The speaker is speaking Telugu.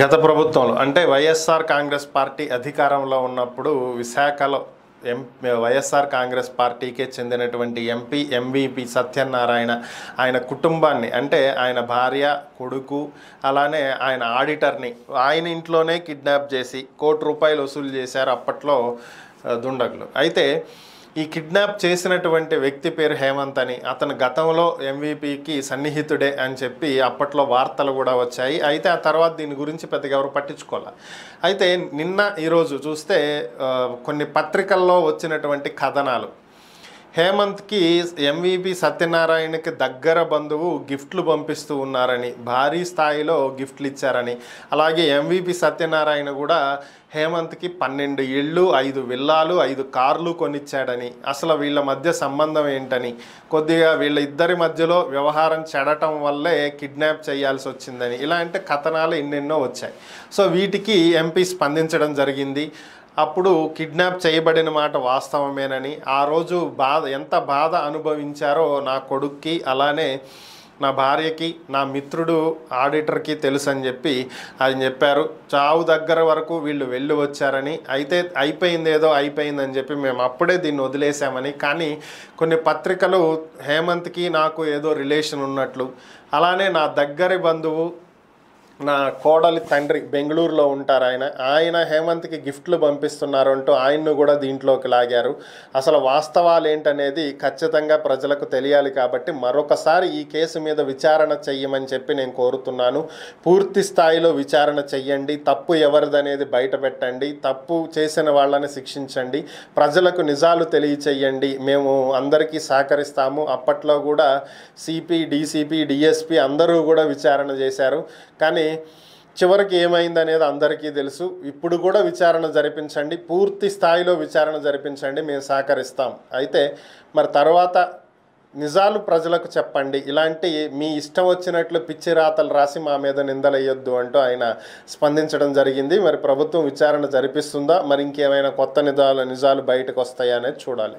గత ప్రభుత్వంలో అంటే వైఎస్ఆర్ కాంగ్రెస్ పార్టీ అధికారంలో ఉన్నప్పుడు విశాఖలో వైఎస్ఆర్ కాంగ్రెస్ పార్టీకే చెందినటువంటి ఎంపీ ఎంవీపీ సత్యనారాయణ ఆయన కుటుంబాన్ని అంటే ఆయన భార్య కొడుకు అలానే ఆయన ఆడిటర్ని ఆయన ఇంట్లోనే కిడ్నాప్ చేసి ₹1,00,00,000 వసూలు చేశారు అప్పట్లో దుండగులు. అయితే ఈ కిడ్నాప్ చేసినటువంటి వ్యక్తి పేరు హేమంత్ అని, అతను గతంలో ఎంవీపీకి సన్నిహితుడే అని చెప్పి అప్పట్లో వార్తలు కూడా వచ్చాయి. అయితే ఆ తర్వాత దీని గురించి పెద్దగా ఎవరు పట్టించుకోవాలి. అయితే నిన్న ఈరోజు చూస్తే కొన్ని పత్రికల్లో వచ్చినటువంటి కథనాలు, హేమంత్కి ఎంవీపీ సత్యనారాయణకి దగ్గర బంధువు గిఫ్ట్లు పంపిస్తూ ఉన్నారని, భారీ స్థాయిలో గిఫ్ట్లు ఇచ్చారని, అలాగే ఎంవీపీ సత్యనారాయణ కూడా హేమంత్కి 12 ఇళ్ళు, 5 విల్లాలు, 5 కార్లు కొనిచ్చాడని, అసలు వీళ్ళ మధ్య సంబంధం ఏంటని, కొద్దిగా వీళ్ళ ఇద్దరి మధ్యలో వ్యవహారం చెడటం వల్లే కిడ్నాప్ చేయాల్సి వచ్చిందని ఇలాంటి కథనాలు ఎన్నెన్నో వచ్చాయి. సో వీటికి ఎంపీ స్పందించడం జరిగింది. అప్పుడు కిడ్నాప్ చేయబడిన మాట వాస్తవమేనని, ఆ రోజు ఎంత బాధ అనుభవించారో నా కొడుక్కి అలానే నా భార్యకి నా మిత్రుడు ఆడిటర్కి తెలుసు అని చెప్పి ఆయన చెప్పారు. చావు దగ్గర వరకు వీళ్ళు వెళ్ళి వచ్చారని, అయితే అయిపోయిందేదో అయిపోయిందని చెప్పి మేము అప్పుడే దీన్ని వదిలేసామని, కానీ కొన్ని పత్రికలు హేమంత్కి నాకు ఏదో రిలేషన్ ఉన్నట్లు, అలానే నా దగ్గరి బంధువు నా కోడలి తండ్రి బెంగళూరులో ఉంటారు, ఆయన హేమంత్కి గిఫ్ట్లు పంపిస్తున్నారు అంటూ ఆయన్ను కూడా దీంట్లోకి లాగారు. అసలు వాస్తవాలు ఏంటనేది ఖచ్చితంగా ప్రజలకు తెలియాలి. కాబట్టి మరొకసారి ఈ కేసు మీద విచారణ చెయ్యమని చెప్పి నేను కోరుతున్నాను. పూర్తి స్థాయిలో విచారణ చెయ్యండి, తప్పు ఎవరిదనేది బయట పెట్టండి, తప్పు చేసిన వాళ్ళని శిక్షించండి, ప్రజలకు నిజాలు తెలియచెయ్యండి. మేము అందరికీ సహకరిస్తాము. అప్పట్లో కూడా సిపి, డీసీపీ, డిఎస్పీ అందరూ కూడా విచారణ చేశారు. కానీ చివరికి ఏమైందనేది అందరికీ తెలుసు. ఇప్పుడు కూడా విచారణ జరిపించండి, పూర్తి స్థాయిలో విచారణ జరిపించండి, మేము సహకరిస్తాం. అయితే మరి తర్వాత నిజాలు ప్రజలకు చెప్పండి. ఇలాంటి మీ ఇష్టం వచ్చినట్లు పిచ్చి రాతలు రాసి మా మీద నిందలేయొద్దు అంటూ ఆయన స్పందించడం జరిగింది. మరి ప్రభుత్వం విచారణ జరిపిస్తుందా, మరి ఇంకేమైనా కొత్త నిజాలు బయటకు వస్తాయా అనేది చూడాలి.